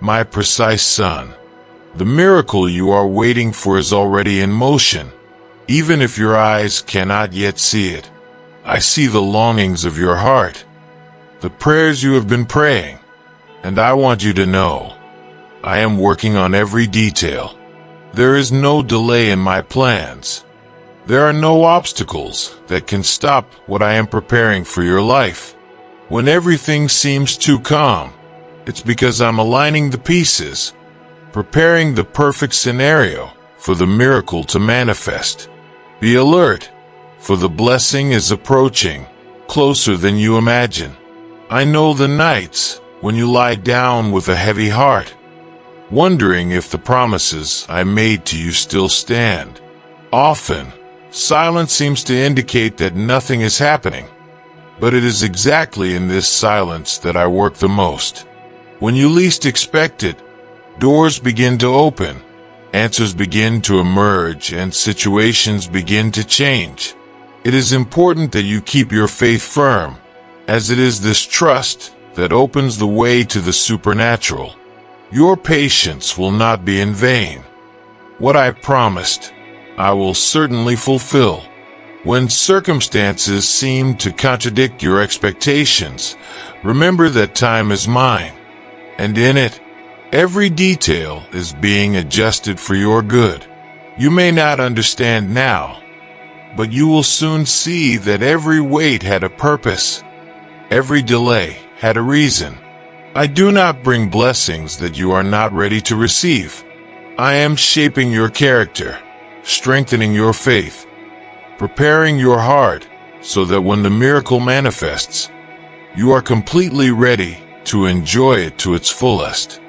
My precise son, the miracle you are waiting for is already in motion, even if your eyes cannot yet see it. I see the longings of your heart, the prayers you have been praying, and I want you to know, I am working on every detail. There is no delay in my plans. There are no obstacles that can stop what I am preparing for your life. When everything seems too calm, it's because I'm aligning the pieces, preparing the perfect scenario for the miracle to manifest. Be alert, for the blessing is approaching, closer than you imagine. I know the nights when you lie down with a heavy heart, wondering if the promises I made to you still stand. Often, silence seems to indicate that nothing is happening, but it is exactly in this silence that I work the most. When you least expect it, doors begin to open, answers begin to emerge, and situations begin to change. It is important that you keep your faith firm, as it is this trust that opens the way to the supernatural. Your patience will not be in vain. What I promised, I will certainly fulfill. When circumstances seem to contradict your expectations, remember that time is mine, and in it, every detail is being adjusted for your good. You may not understand now, but you will soon see that every wait had a purpose. Every delay had a reason. I do not bring blessings that you are not ready to receive. I am shaping your character, strengthening your faith, preparing your heart so that when the miracle manifests, you are completely ready to enjoy it to its fullest.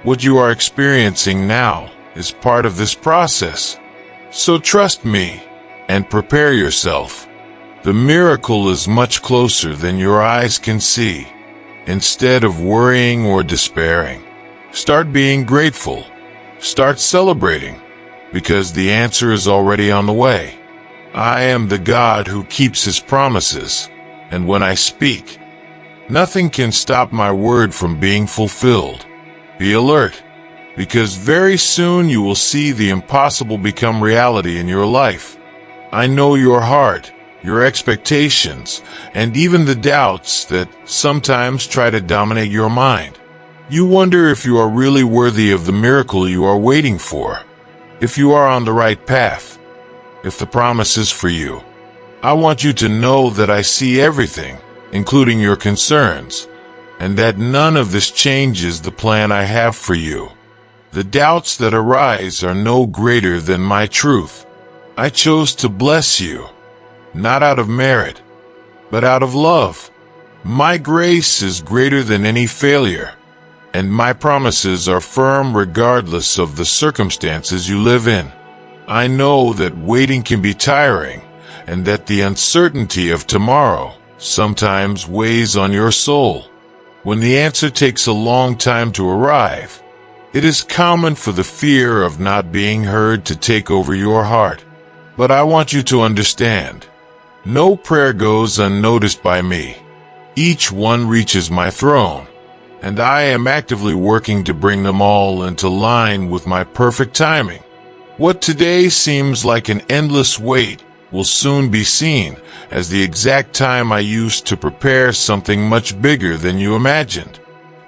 What you are experiencing now is part of this process. So trust me and prepare yourself. The miracle is much closer than your eyes can see. Instead of worrying or despairing, start being grateful. Start celebrating, because the answer is already on the way. I am the God who keeps his promises, and when I speak, nothing can stop my word from being fulfilled. Be alert, because very soon you will see the impossible become reality in your life. I know your heart, your expectations, and even the doubts that sometimes try to dominate your mind. You wonder if you are really worthy of the miracle you are waiting for, if you are on the right path, if the promise is for you. I want you to know that I see everything, including your concerns, and that none of this changes the plan I have for you. The doubts that arise are no greater than my truth. I chose to bless you, not out of merit, but out of love. My grace is greater than any failure, and my promises are firm regardless of the circumstances you live in. I know that waiting can be tiring, and that the uncertainty of tomorrow sometimes weighs on your soul. When the answer takes a long time to arrive, it is common for the fear of not being heard to take over your heart. But I want you to understand, no prayer goes unnoticed by me. Each one reaches my throne, and I am actively working to bring them all into line with my perfect timing. What today seems like an endless wait will soon be seen as the exact time I used to prepare something much bigger than you imagined.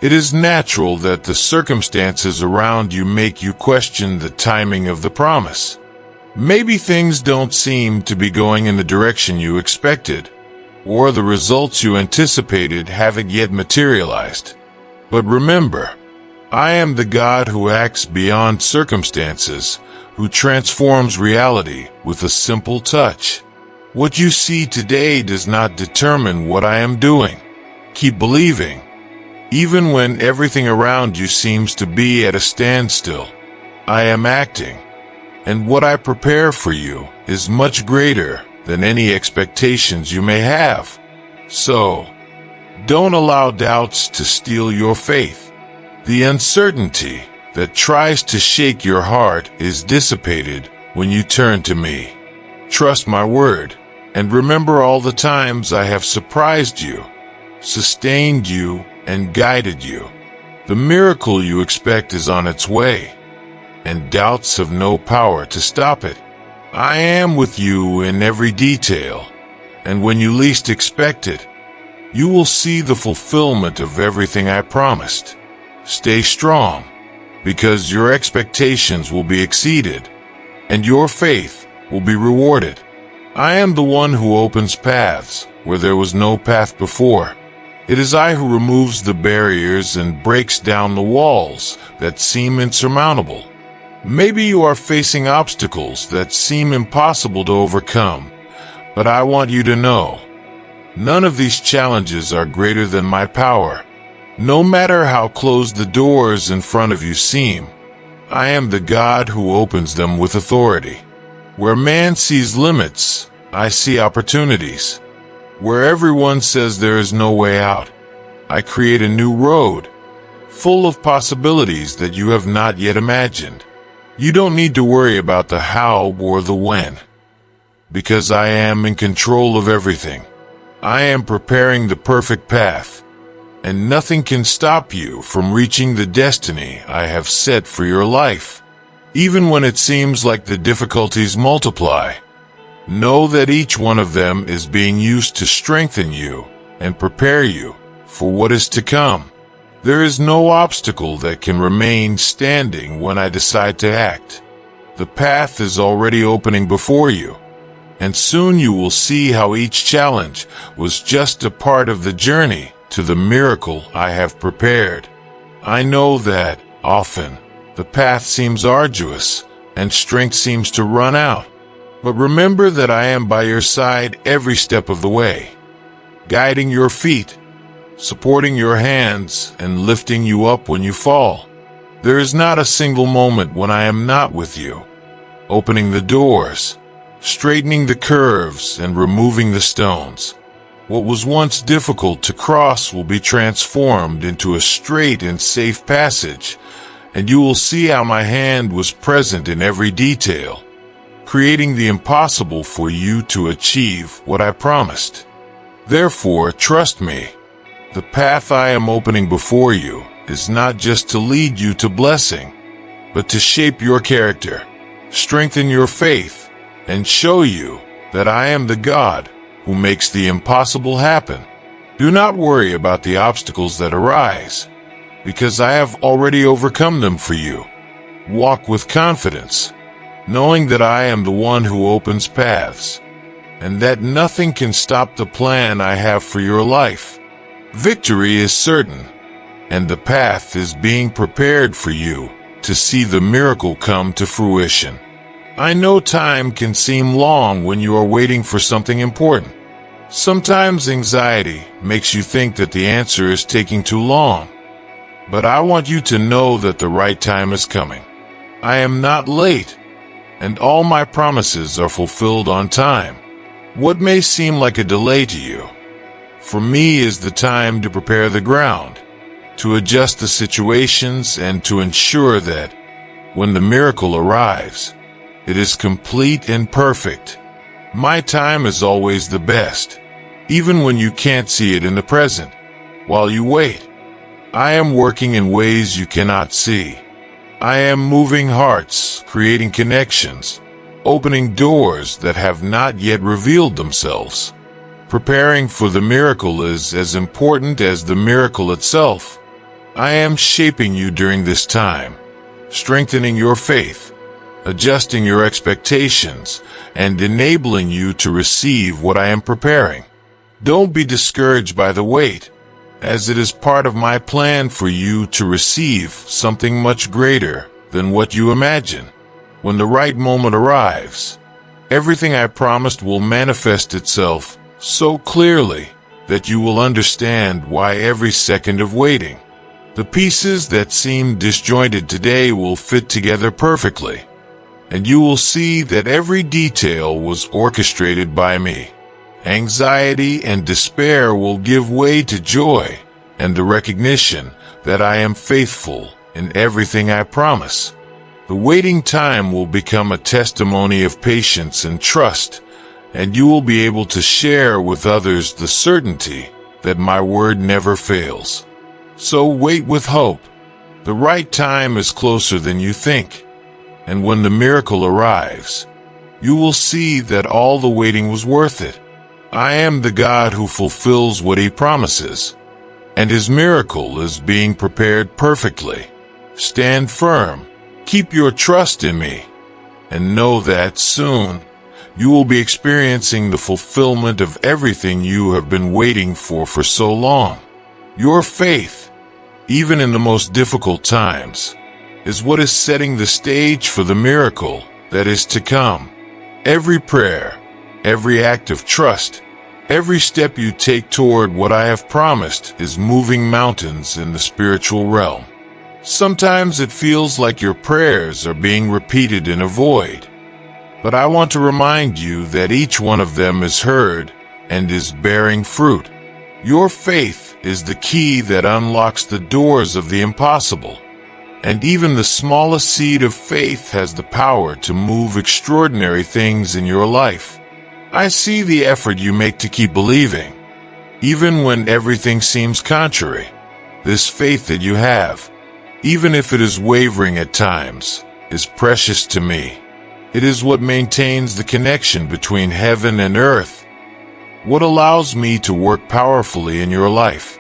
It is natural that the circumstances around you make you question the timing of the promise. Maybe things don't seem to be going in the direction you expected, or the results you anticipated haven't yet materialized. But remember, I am the God who acts beyond circumstances, who transforms reality with a simple touch. What you see today does not determine what I am doing. Keep believing, even when everything around you seems to be at a standstill. I am acting, and what I prepare for you is much greater than any expectations you may have. So, don't allow doubts to steal your faith. The uncertainty that tries to shake your heart is dissipated when you turn to me. Trust my word, and remember all the times I have surprised you, sustained you, and guided you. The miracle you expect is on its way, and doubts have no power to stop it. I am with you in every detail, and when you least expect it, you will see the fulfillment of everything I promised. Stay strong, because your expectations will be exceeded, and your faith will be rewarded. I am the one who opens paths where there was no path before. It is I who removes the barriers and breaks down the walls that seem insurmountable. Maybe you are facing obstacles that seem impossible to overcome, but I want you to know, none of these challenges are greater than my power. No matter how closed the doors in front of you seem, I am the God who opens them with authority. Where man sees limits, I see opportunities. Where everyone says there is no way out, I create a new road, full of possibilities that you have not yet imagined. You don't need to worry about the how or the when, because I am in control of everything. I am preparing the perfect path, and nothing can stop you from reaching the destiny I have set for your life. Even when it seems like the difficulties multiply, know that each one of them is being used to strengthen you and prepare you for what is to come. There is no obstacle that can remain standing when I decide to act. The path is already opening before you, and soon you will see how each challenge was just a part of the journey to the miracle I have prepared. I know that, often, the path seems arduous and strength seems to run out. But remember that I am by your side every step of the way, guiding your feet, supporting your hands, and lifting you up when you fall. There is not a single moment when I am not with you, opening the doors, straightening the curves, and removing the stones. What was once difficult to cross will be transformed into a straight and safe passage, and you will see how my hand was present in every detail, creating the impossible for you to achieve what I promised. Therefore, trust me. The path I am opening before you is not just to lead you to blessing, but to shape your character, strengthen your faith, and show you that I am the God who makes the impossible happen. Do not worry about the obstacles that arise, because I have already overcome them for you. Walk with confidence, knowing that I am the one who opens paths, and that nothing can stop the plan I have for your life. Victory is certain, and the path is being prepared for you to see the miracle come to fruition. I know time can seem long when you are waiting for something important. Sometimes anxiety makes you think that the answer is taking too long, but I want you to know that the right time is coming. I am not late, and all my promises are fulfilled on time. What may seem like a delay to you, for me is the time to prepare the ground, to adjust the situations, and to ensure that, when the miracle arrives, it is complete and perfect. My time is always the best, even when you can't see it in the present. While you wait, I am working in ways you cannot see. I am moving hearts, creating connections, opening doors that have not yet revealed themselves. Preparing for the miracle is as important as the miracle itself. I am shaping you during this time, strengthening your faith, adjusting your expectations, and enabling you to receive what I am preparing. Don't be discouraged by the wait, as it is part of my plan for you to receive something much greater than what you imagine. When the right moment arrives, everything I promised will manifest itself so clearly that you will understand why every second of waiting. The pieces that seem disjointed today will fit together perfectly, and you will see that every detail was orchestrated by me. Anxiety and despair will give way to joy and the recognition that I am faithful in everything I promise. The waiting time will become a testimony of patience and trust, and you will be able to share with others the certainty that my word never fails. So wait with hope, The right time is closer than you think, and when the miracle arrives, you will see that all the waiting was worth it. I am the God who fulfills what He promises, and His miracle is being prepared perfectly. Stand firm, keep your trust in me, and know that soon you will be experiencing the fulfillment of everything you have been waiting for so long. Your faith, even in the most difficult times, is what is setting the stage for the miracle that is to come. Every prayer, every act of trust, every step you take toward what I have promised is moving mountains in the spiritual realm. Sometimes it feels like your prayers are being repeated in a void, but I want to remind you that each one of them is heard and is bearing fruit. Your faith is the key that unlocks the doors of the impossible, and even the smallest seed of faith has the power to move extraordinary things in your life. I see the effort you make to keep believing, even when everything seems contrary. This faith that you have, even if it is wavering at times, is precious to me. It is what maintains the connection between heaven and earth, what allows me to work powerfully in your life.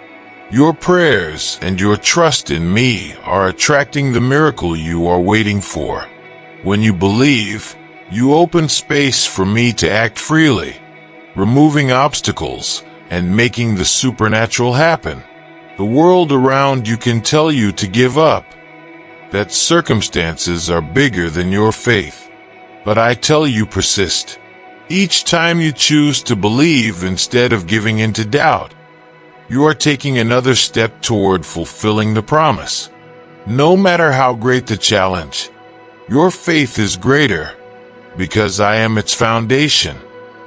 Your prayers and your trust in me are attracting the miracle you are waiting for. When you believe, you open space for me to act freely, removing obstacles and making the supernatural happen. The world around you can tell you to give up, that circumstances are bigger than your faith. But I tell you, persist. Each time you choose to believe instead of giving in to doubt, you are taking another step toward fulfilling the promise. No matter how great the challenge, your faith is greater because I am its foundation.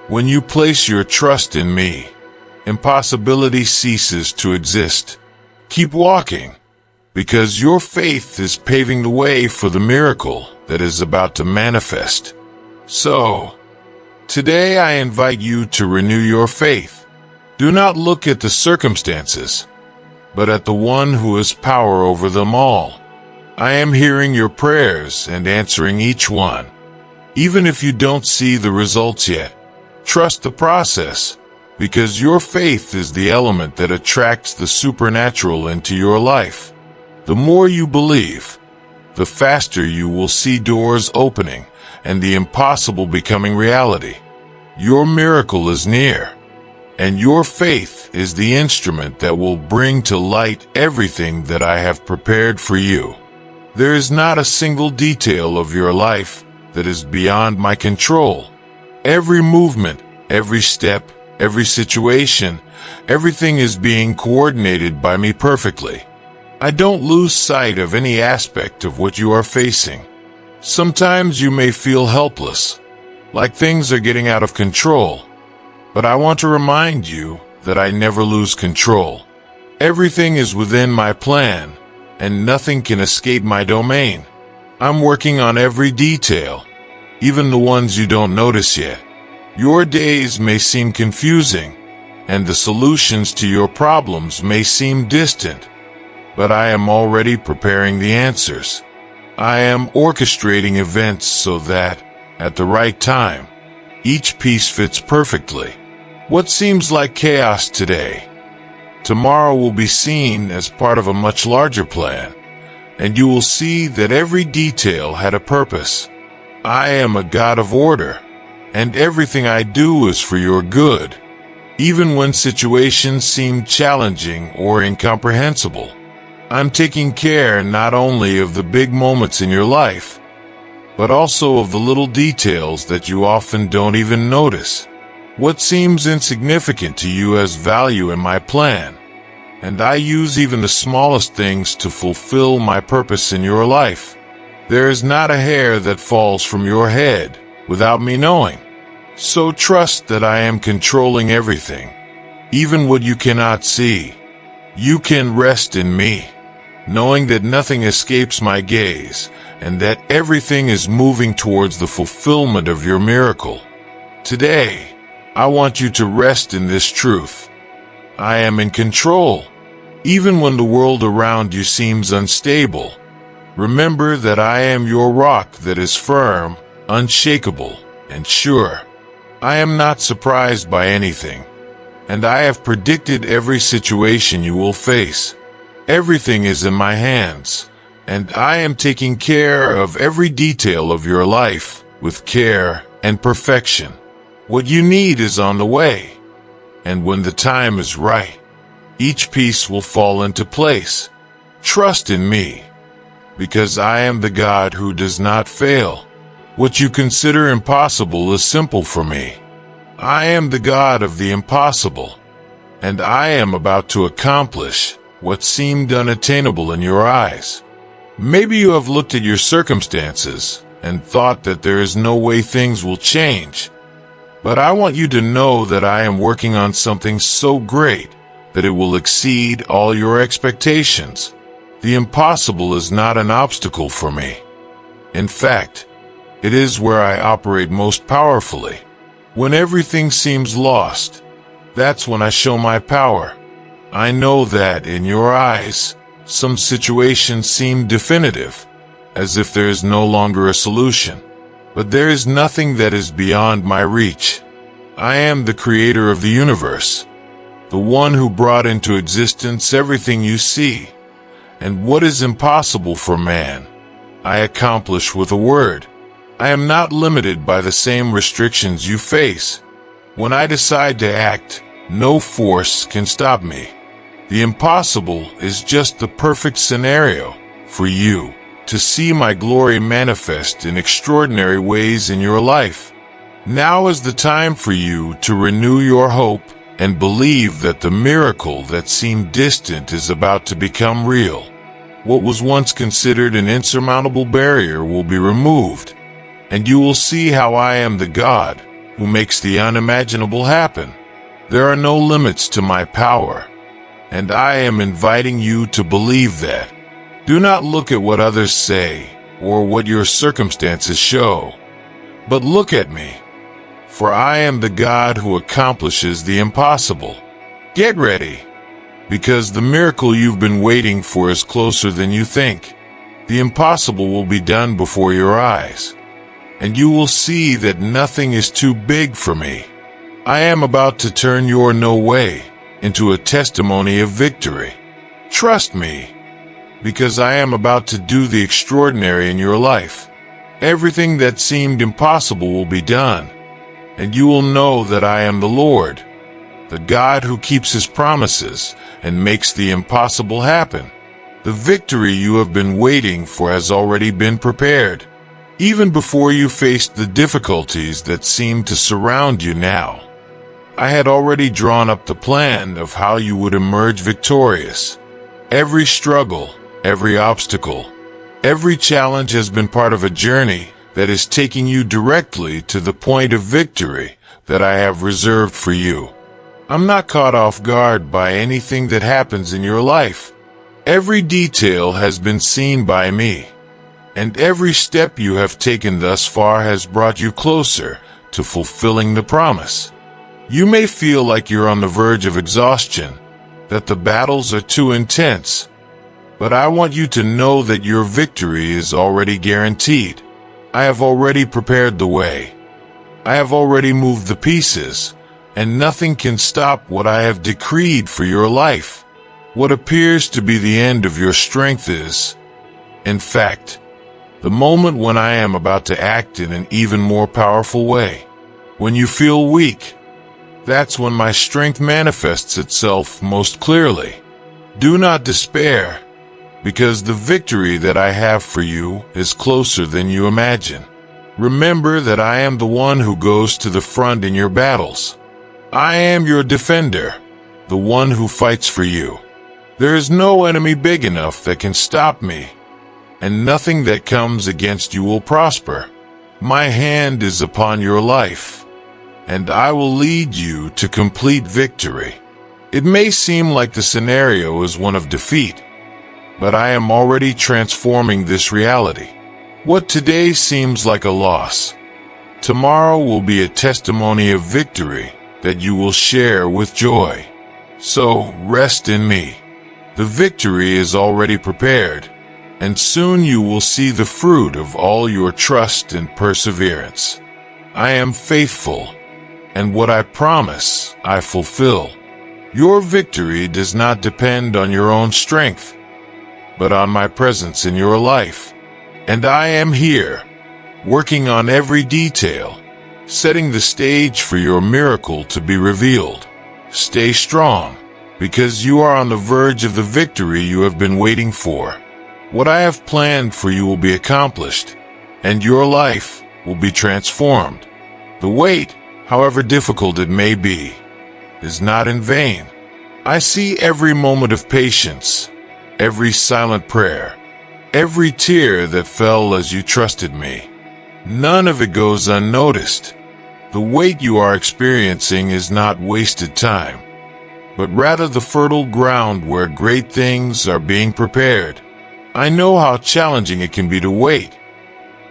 When you place your trust in me, impossibility ceases to exist. Keep walking, because your faith is paving the way for the miracle that is about to manifest. So, today I invite you to renew your faith. Do not look at the circumstances, but at the one who has power over them all. I am hearing your prayers and answering each one. Even if you don't see the results yet, trust the process, because your faith is the element that attracts the supernatural into your life. The more you believe, the faster you will see doors opening and the impossible becoming reality. Your miracle is near, and your faith is the instrument that will bring to light everything that I have prepared for you. There is not a single detail of your life that is beyond my control. Every movement, every step, every situation, everything is being coordinated by me perfectly. I don't lose sight of any aspect of what you are facing. Sometimes you may feel helpless, like things are getting out of control. But I want to remind you that I never lose control. Everything is within my plan, and nothing can escape my domain. I'm working on every detail, even the ones you don't notice yet. Your days may seem confusing, and the solutions to your problems may seem distant, but I am already preparing the answers. I am orchestrating events so that, at the right time, each piece fits perfectly. What seems like chaos today, tomorrow will be seen as part of a much larger plan, and you will see that every detail had a purpose. I am a God of order, and everything I do is for your good, even when situations seem challenging or incomprehensible. I'm taking care not only of the big moments in your life, but also of the little details that you often don't even notice. What seems insignificant to you has value in my plan, and I use even the smallest things to fulfill my purpose in your life. There is not a hair that falls from your head without me knowing. So trust that I am controlling everything, even what you cannot see. You can rest in me, knowing that nothing escapes my gaze, and that everything is moving towards the fulfillment of your miracle. Today, I want you to rest in this truth. I am in control, Even when the world around you seems unstable, remember that I am your rock that is firm, unshakable, and sure. I am not surprised by anything, and I have predicted every situation you will face. Everything is in my hands, and I am taking care of every detail of your life with care and perfection. What you need is on the way, and when the time is right, each piece will fall into place. Trust in me, because I am the God who does not fail. What you consider impossible is simple for me. I am the God of the impossible, and I am about to accomplish what seemed unattainable in your eyes. Maybe you have looked at your circumstances and thought that there is no way things will change. But I want you to know that I am working on something so great that it will exceed all your expectations. The impossible is not an obstacle for me. In fact, it is where I operate most powerfully. When everything seems lost, that's when I show my power. I know that in your eyes, some situations seem definitive, as if there is no longer a solution. But there is nothing that is beyond my reach. I am the creator of the universe, the one who brought into existence everything you see. And what is impossible for man, I accomplish with a word. I am not limited by the same restrictions you face. When I decide to act, no force can stop me. The impossible is just the perfect scenario for you to see my glory manifest in extraordinary ways in your life. Now is the time for you to renew your hope and believe that the miracle that seemed distant is about to become real. What was once considered an insurmountable barrier will be removed, and you will see how I am the God who makes the unimaginable happen. There are no limits to my power, and I am inviting you to believe that. Do not look at what others say or what your circumstances show, but look at me, for I am the God who accomplishes the impossible. Get ready, because the miracle you've been waiting for is closer than you think. The impossible will be done before your eyes, and you will see that nothing is too big for me. I am about to turn your no way into a testimony of victory. Trust me, because I am about to do the extraordinary in your life. Everything that seemed impossible will be done, and you will know that I am the Lord, the God who keeps his promises and makes the impossible happen. The victory you have been waiting for has already been prepared. Even before you faced the difficulties that seem to surround you now, I had already drawn up the plan of how you would emerge victorious. Every struggle, every obstacle, every challenge has been part of a journey that is taking you directly to the point of victory that I have reserved for you. I'm not caught off guard by anything that happens in your life. Every detail has been seen by me, and every step you have taken thus far has brought you closer to fulfilling the promise. You may feel like you're on the verge of exhaustion, that the battles are too intense, but I want you to know that your victory is already guaranteed. I have already prepared the way. I have already moved the pieces, and nothing can stop what I have decreed for your life. What appears to be the end of your strength is, in fact, the moment when I am about to act in an even more powerful way. When you feel weak, that's when my strength manifests itself most clearly. Do not despair, because the victory that I have for you is closer than you imagine. Remember that I am the one who goes to the front in your battles. I am your defender, the one who fights for you. There is no enemy big enough that can stop me, and nothing that comes against you will prosper. My hand is upon your life, and I will lead you to complete victory. It may seem like the scenario is one of defeat, but I am already transforming this reality. What today seems like a loss, tomorrow will be a testimony of victory that you will share with joy. So rest in me. The victory is already prepared, and soon you will see the fruit of all your trust and perseverance. I am faithful, and what I promise, I fulfill. Your victory does not depend on your own strength, but on my presence in your life. And I am here, working on every detail, setting the stage for your miracle to be revealed. Stay strong, because you are on the verge of the victory you have been waiting for. What I have planned for you will be accomplished, and your life will be transformed. The wait, however difficult it may be, is not in vain. I see every moment of patience, every silent prayer, every tear that fell as you trusted me. None of it goes unnoticed. The wait you are experiencing is not wasted time, but rather the fertile ground where great things are being prepared. I know how challenging it can be to wait,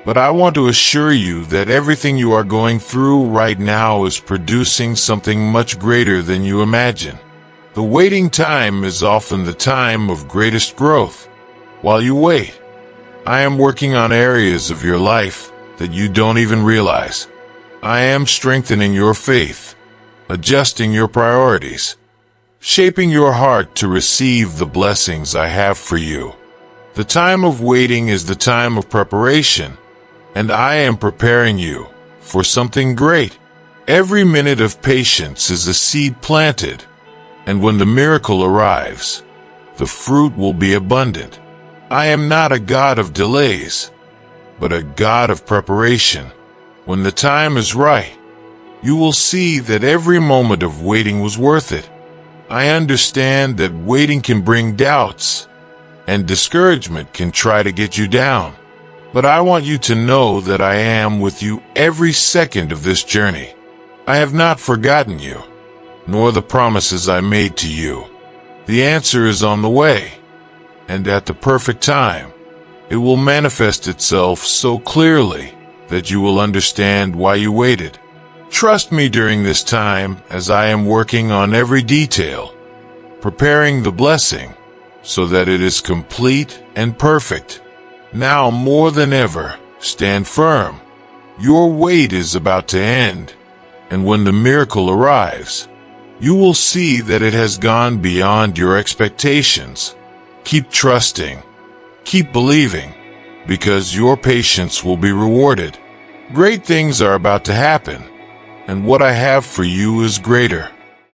but I want to assure you that everything you are going through right now is producing something much greater than you imagine. The waiting time is often the time of greatest growth. While you wait, I am working on areas of your life that you don't even realize. I am strengthening your faith, adjusting your priorities, shaping your heart to receive the blessings I have for you. The time of waiting is the time of preparation, and I am preparing you for something great. Every minute of patience is a seed planted, and when the miracle arrives, the fruit will be abundant. I am not a God of delays, but a God of preparation. When the time is right, you will see that every moment of waiting was worth it. I understand that waiting can bring doubts, and discouragement can try to get you down. But I want you to know that I am with you every second of this journey. I have not forgotten you, nor the promises I made to you. The answer is on the way, and at the perfect time, it will manifest itself so clearly that you will understand why you waited. Trust me during this time as I am working on every detail, preparing the blessing so that it is complete and perfect. Now more than ever, stand firm. Your wait is about to end, and when the miracle arrives, you will see that it has gone beyond your expectations. Keep trusting, keep believing, because your patience will be rewarded. Great things are about to happen, and what I have for you is greater.